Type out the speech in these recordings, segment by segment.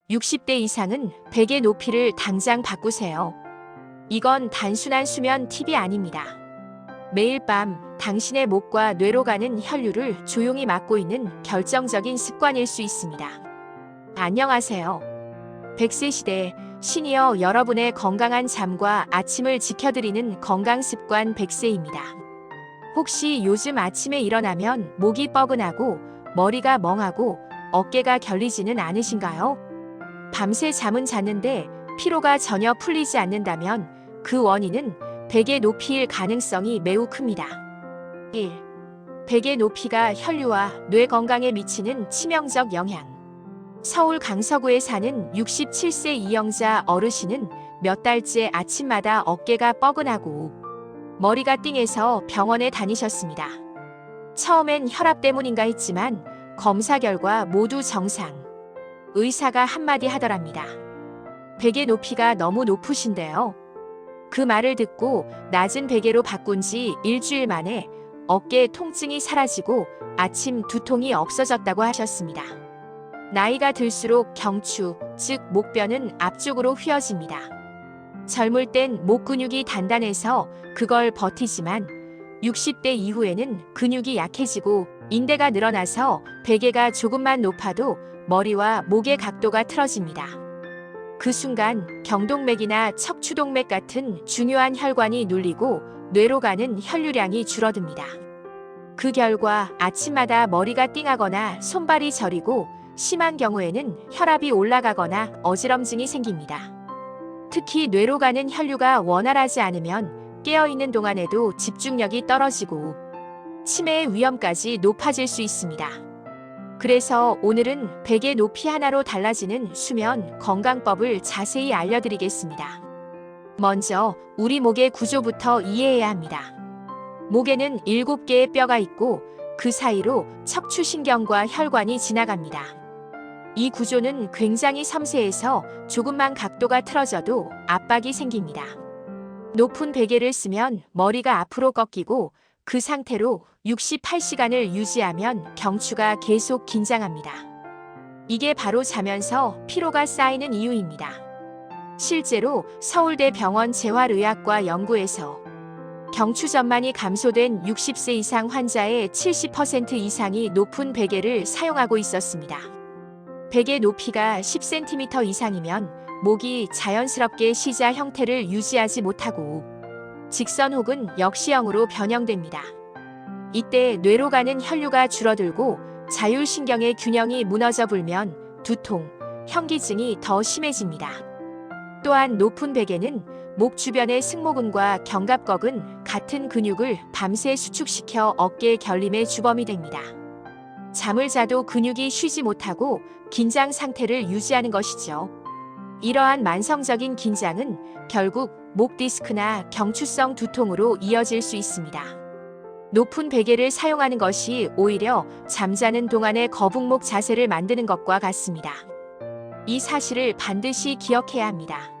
60대 이상은 베개 높이를 당장 바꾸세요. 이건 단순한 수면 팁이 아닙니다. 매일 밤 당신의 목과 뇌로 가는 혈류를 조용히 막고 있는 결정적인 습관일 수 있습니다. 안녕하세요. 100세 시대 시니어 여러분의 건강한 잠과 아침을 지켜드리는 건강습관 100세입니다. 혹시 요즘 아침에 일어나면 목이 뻐근하고 머리가 멍하고 어깨가 결리지는 않으신가요? 밤새 잠은 잤는데 피로가 전혀 풀리지 않는다면 그 원인은 베개 높이일 가능성이 매우 큽니다. 1. 베개 높이가 혈류와 뇌 건강에 미치는 치명적 영향. 서울 강서구에 사는 67세 이영자 어르신은 몇 달째 아침마다 어깨가 뻐근하고 머리가 띵해서 병원에 다니셨습니다. 처음엔 혈압 때문인가 했지만 검사 결과 모두 정상. 의사가 한마디 하더랍니다. 베개 높이가 너무 높으신데요. 그 말을 듣고 낮은 베개로 바꾼 지 일주일 만에 어깨 통증이 사라지고 아침 두통이 없어졌다고 하셨습니다. 나이가 들수록 경추, 즉 목뼈는 앞쪽으로 휘어집니다. 젊을 땐 목 근육이 단단해서 그걸 버티지만 60대 이후에는 근육이 약해지고 인대가 늘어나서 베개가 조금만 높아도 머리와 목의 각도가 틀어집니다. 그 순간 경동맥이나 척추동맥 같은 중요한 혈관이 눌리고 뇌로 가는 혈류량이 줄어듭니다. 그 결과 아침마다 머리가 띵하거나 손발이 저리고 심한 경우에는 혈압이 올라가거나 어지럼증이 생깁니다. 특히 뇌로 가는 혈류가 원활하지 않으면 깨어있는 동안에도 집중력이 떨어지고 치매의 위험까지 높아질 수 있습니다. 그래서 오늘은 베개 높이 하나로 달라지는 수면 건강법을 자세히 알려드리겠습니다. 먼저 우리 목의 구조부터 이해해야 합니다. 목에는 7개의 뼈가 있고 그 사이로 척추신경과 혈관이 지나갑니다. 이 구조는 굉장히 섬세해서 조금만 각도가 틀어져도 압박이 생깁니다. 높은 베개를 쓰면 머리가 앞으로 꺾이고 그 상태로 68시간을 유지하면 경추가 계속 긴장합니다. 이게 바로 자면서 피로가 쌓이는 이유입니다. 실제로 서울대 병원 재활의학과 연구에서 경추 전만이 감소된 60세 이상 환자의 70% 이상이 높은 베개를 사용하고 있었습니다. 베개 높이가 10cm 이상이면 목이 자연스럽게 시자 형태를 유지하지 못하고 직선 혹은 역시형으로 변형됩니다. 이때 뇌로 가는 혈류가 줄어들고 자율신경의 균형이 무너져 불면 두통, 현기증이 더 심해집니다. 또한 높은 베개는 목 주변의 승모근과 견갑각은 같은 근육을 밤새 수축시켜 어깨 결림의 주범이 됩니다. 잠을 자도 근육이 쉬지 못하고 긴장 상태를 유지하는 것이죠. 이러한 만성적인 긴장은 결국 목 디스크나 경추성 두통으로 이어질 수 있습니다. 높은 베개를 사용하는 것이 오히려 잠자는 동안의 거북목 자세를 만드는 것과 같습니다. 이 사실을 반드시 기억해야 합니다.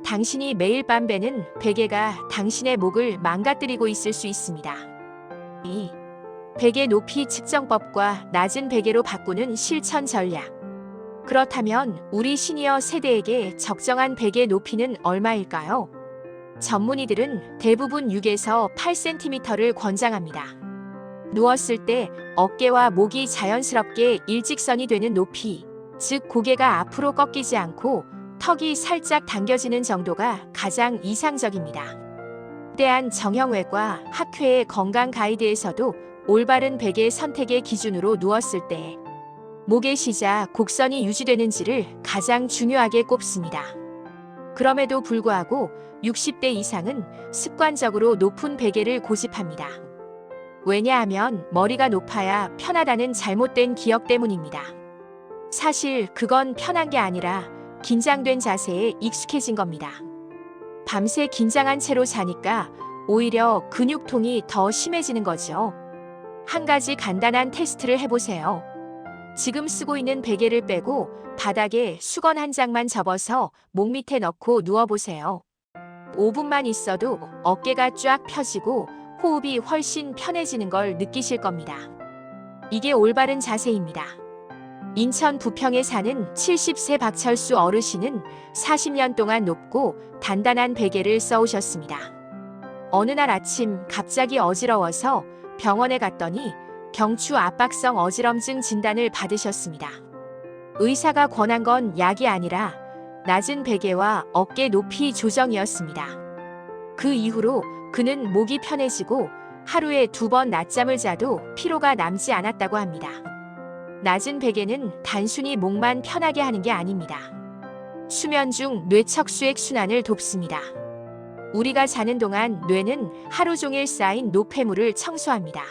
당신이 매일 밤 베는 베개가 당신의 목을 망가뜨리고 있을 수 있습니다. 2. 베개 높이 측정법과 낮은 베개로 바꾸는 실천 전략. 그렇다면 우리 시니어 세대에게 적정한 베개 높이는 얼마일까요? 전문의들은 대부분 6에서 8cm를 권장합니다. 누웠을 때 어깨와 목이 자연스럽게 일직선이 되는 높이, 즉 고개가 앞으로 꺾이지 않고 턱이 살짝 당겨지는 정도가 가장 이상적입니다. 대한 정형외과 학회의 건강 가이드에서도 올바른 베개 선택의 기준으로 누웠을 때 목의 시자 곡선이 유지되는지를 가장 중요하게 꼽습니다. 그럼에도 불구하고 60대 이상은 습관적으로 높은 베개를 고집합니다. 왜냐하면 머리가 높아야 편하다는 잘못된 기억 때문입니다. 사실 그건 편한 게 아니라 긴장된 자세에 익숙해진 겁니다. 밤새 긴장한 채로 자니까 오히려 근육통이 더 심해지는 거죠. 한 가지 간단한 테스트를 해보세요. 지금 쓰고 있는 베개를 빼고 바닥에 수건 한 장만 접어서 목 밑에 넣고 누워보세요. 5분만 있어도 어깨가 쫙 펴지고 호흡이 훨씬 편해지는 걸 느끼실 겁니다. 이게 올바른 자세입니다. 인천 부평에 사는 70세 박철수 어르신은 40년 동안 높고 단단한 베개를 써오셨습니다. 어느 날 아침 갑자기 어지러워서 병원에 갔더니 경추 압박성 어지럼증 진단을 받으셨습니다. 의사가 권한 건 약이 아니라 낮은 베개와 어깨 높이 조정이었습니다. 그 이후로 그는 목이 편해지고 하루에 2번 낮잠을 자도 피로가 남지 않았다고 합니다. 낮은 베개는 단순히 목만 편하게 하는 게 아닙니다. 수면 중 뇌척수액 순환을 돕습니다. 우리가 자는 동안 뇌는 하루 종일 쌓인 노폐물을 청소합니다.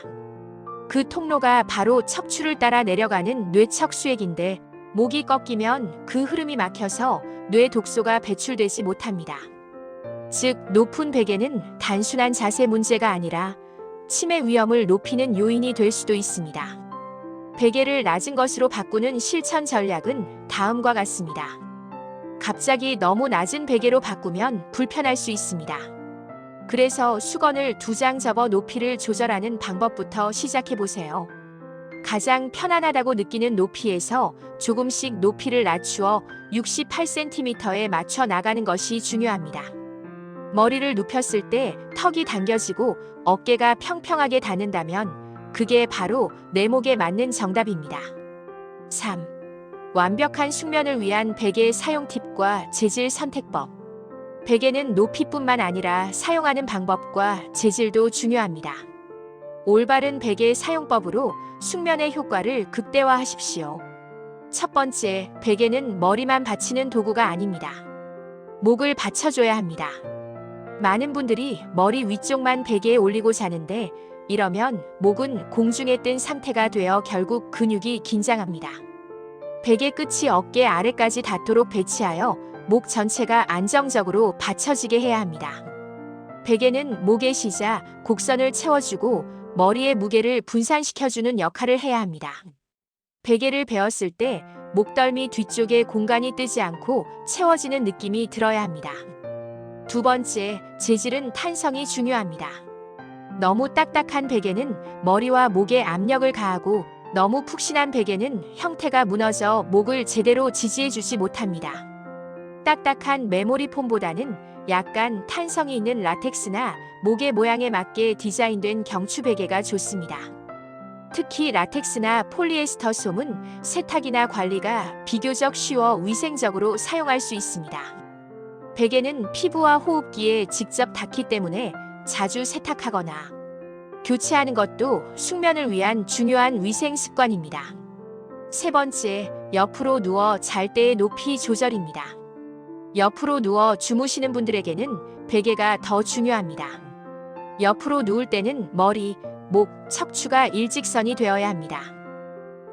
그 통로가 바로 척추를 따라 내려가는 뇌척수액인데 목이 꺾이면 그 흐름이 막혀서 뇌 독소가 배출되지 못합니다. 즉, 높은 베개는 단순한 자세 문제가 아니라 치매 위험을 높이는 요인이 될 수도 있습니다. 베개를 낮은 것으로 바꾸는 실천 전략은 다음과 같습니다. 갑자기 너무 낮은 베개로 바꾸면 불편할 수 있습니다. 그래서 수건을 2장 접어 높이를 조절하는 방법부터 시작해 보세요. 가장 편안하다고 느끼는 높이에서 조금씩 높이를 낮추어 68cm에 맞춰 나가는 것이 중요합니다. 머리를 눕혔을 때 턱이 당겨지고 어깨가 평평하게 닿는다면 그게 바로 내 목에 맞는 정답입니다. 3. 완벽한 숙면을 위한 베개 사용 팁과 재질 선택법. 베개는 높이뿐만 아니라 사용하는 방법과 재질도 중요합니다. 올바른 베개 사용법으로 숙면의 효과를 극대화하십시오. 첫 번째, 베개는 머리만 받치는 도구가 아닙니다. 목을 받쳐줘야 합니다. 많은 분들이 머리 위쪽만 베개에 올리고 자는데 이러면 목은 공중에 뜬 상태가 되어 결국 근육이 긴장합니다. 베개 끝이 어깨 아래까지 닿도록 배치하여 목 전체가 안정적으로 받쳐지게 해야 합니다. 베개는 목의 시자, 곡선을 채워주고 머리의 무게를 분산시켜주는 역할을 해야 합니다. 베개를 베었을 때 목덜미 뒤쪽에 공간이 뜨지 않고 채워지는 느낌이 들어야 합니다. 두 번째, 재질은 탄성이 중요합니다. 너무 딱딱한 베개는 머리와 목에 압력을 가하고 너무 푹신한 베개는 형태가 무너져 목을 제대로 지지해주지 못합니다. 딱딱한 메모리 폼보다는 약간 탄성이 있는 라텍스나 목의 모양에 맞게 디자인된 경추 베개가 좋습니다. 특히 라텍스나 폴리에스터 솜은 세탁이나 관리가 비교적 쉬워 위생적으로 사용할 수 있습니다. 베개는 피부와 호흡기에 직접 닿기 때문에 자주 세탁하거나 교체하는 것도 숙면을 위한 중요한 위생 습관입니다. 세 번째, 옆으로 누워 잘 때의 높이 조절입니다. 옆으로 누워 주무시는 분들에게는 베개가 더 중요합니다. 옆으로 누울 때는 머리, 목, 척추가 일직선이 되어야 합니다.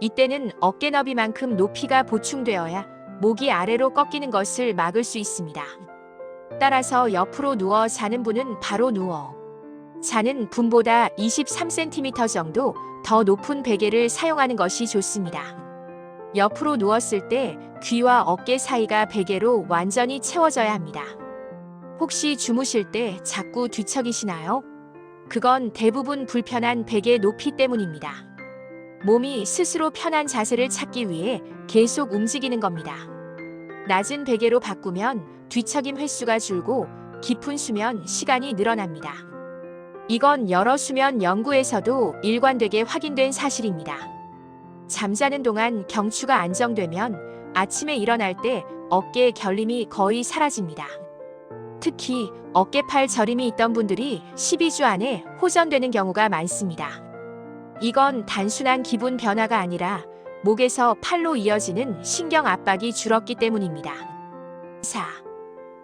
이때는 어깨 너비만큼 높이가 보충되어야 목이 아래로 꺾이는 것을 막을 수 있습니다. 따라서 옆으로 누워 자는 분은 바로 누워 자는 분보다 23cm 정도 더 높은 베개를 사용하는 것이 좋습니다. 옆으로 누웠을 때 귀와 어깨 사이가 베개로 완전히 채워져야 합니다. 혹시 주무실 때 자꾸 뒤척이시나요? 그건 대부분 불편한 베개 높이 때문입니다. 몸이 스스로 편한 자세를 찾기 위해 계속 움직이는 겁니다. 낮은 베개로 바꾸면 뒤척임 횟수가 줄고 깊은 수면 시간이 늘어납니다. 이건 여러 수면 연구에서도 일관되게 확인된 사실입니다. 잠자는 동안 경추가 안정되면 아침에 일어날 때 어깨 결림이 거의 사라집니다. 특히 어깨팔 저림이 있던 분들이 12주 안에 호전되는 경우가 많습니다. 이건 단순한 기분 변화가 아니라 목에서 팔로 이어지는 신경 압박이 줄었기 때문입니다. 4.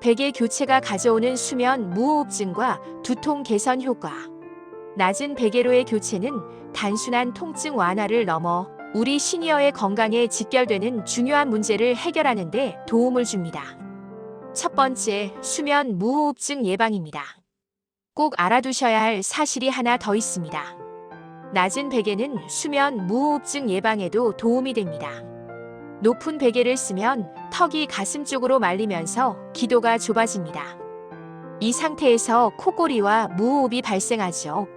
베개 교체가 가져오는 수면 무호흡증과 두통 개선 효과. 낮은 베개로의 교체는 단순한 통증 완화를 넘어 우리 시니어의 건강에 직결되는 중요한 문제를 해결하는 데 도움을 줍니다. 첫 번째, 수면 무호흡증 예방입니다. 꼭 알아두셔야 할 사실이 하나 더 있습니다. 낮은 베개는 수면 무호흡증 예방에도 도움이 됩니다. 높은 베개를 쓰면 턱이 가슴 쪽으로 말리면서 기도가 좁아집니다. 이 상태에서 코골이와 무호흡이 발생하죠.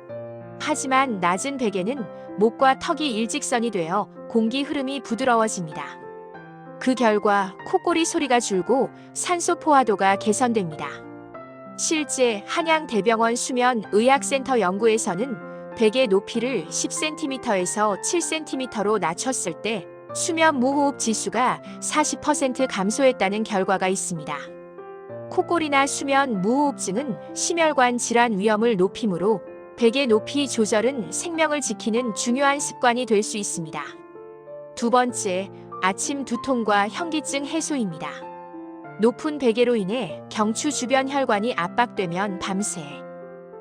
하지만 낮은 베개는 목과 턱이 일직선이 되어 공기 흐름이 부드러워집니다. 그 결과 코골이 소리가 줄고 산소 포화도가 개선됩니다. 실제 한양대병원 수면의학센터 연구에서는 베개 높이를 10cm에서 7cm로 낮췄을 때 수면 무호흡 지수가 40% 감소했다는 결과가 있습니다. 코골이나 수면 무호흡증은 심혈관 질환 위험을 높이므로 베개 높이 조절은 생명을 지키는 중요한 습관이 될 수 있습니다. 두 번째, 아침 두통과 현기증 해소입니다. 높은 베개로 인해 경추 주변 혈관이 압박되면 밤새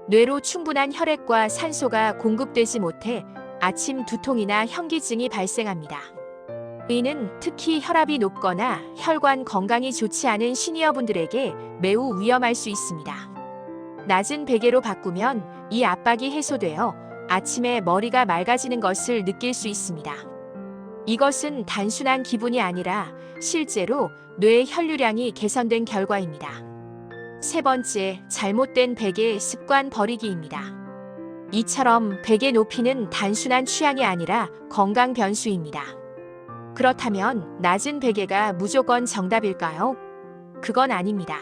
뇌로 충분한 혈액과 산소가 공급되지 못해 아침 두통이나 현기증이 발생합니다. 이는 특히 혈압이 높거나 혈관 건강이 좋지 않은 시니어분들에게 매우 위험할 수 있습니다. 낮은 베개로 바꾸면 이 압박이 해소되어 아침에 머리가 맑아지는 것을 느낄 수 있습니다. 이것은 단순한 기분이 아니라 실제로 뇌의 혈류량이 개선된 결과입니다. 세 번째, 잘못된 베개 습관 버리기입니다. 이처럼 베개 높이는 단순한 취향이 아니라 건강 변수입니다. 그렇다면 낮은 베개가 무조건 정답일까요? 그건 아닙니다.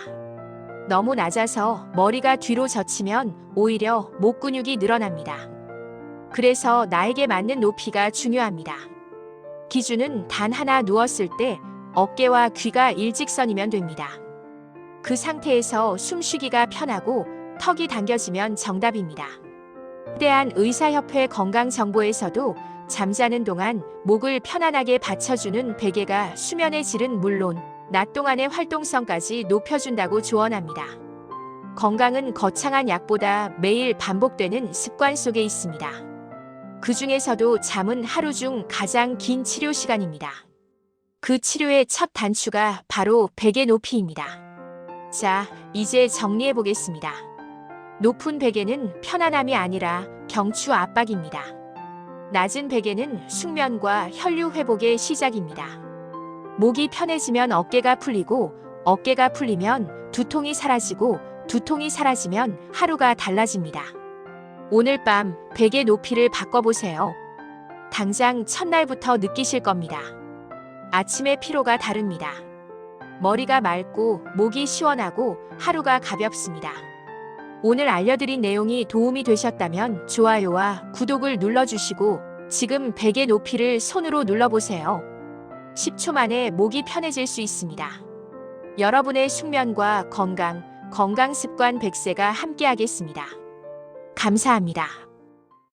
너무 낮아서 머리가 뒤로 젖히면 오히려 목 근육이 늘어납니다. 그래서 나에게 맞는 높이가 중요합니다. 기준은 단 하나, 누웠을 때 어깨와 귀가 일직선이면 됩니다. 그 상태에서 숨쉬기가 편하고 턱이 당겨지면 정답입니다. 대한 의사협회 건강정보에서도 잠자는 동안 목을 편안하게 받쳐주는 베개가 수면의 질은 물론 낮 동안의 활동성까지 높여준다고 조언합니다. 건강은 거창한 약보다 매일 반복되는 습관 속에 있습니다. 그 중에서도 잠은 하루 중 가장 긴 치료 시간입니다. 그 치료의 첫 단추가 바로 베개 높이입니다. 자, 이제 정리해 보겠습니다. 높은 베개는 편안함이 아니라 경추 압박입니다. 낮은 베개는 숙면과 혈류 회복의 시작입니다. 목이 편해지면 어깨가 풀리고 어깨가 풀리면 두통이 사라지고 두통이 사라지면 하루가 달라집니다. 오늘 밤 베개 높이를 바꿔보세요. 당장 첫날부터 느끼실 겁니다. 아침의 피로가 다릅니다. 머리가 맑고 목이 시원하고 하루가 가볍습니다. 오늘 알려드린 내용이 도움이 되셨다면 좋아요와 구독을 눌러주시고 지금 베개 높이를 손으로 눌러보세요. 10초 만에 목이 편해질 수 있습니다. 여러분의 숙면과 건강 습관 100세가 함께하겠습니다. 감사합니다.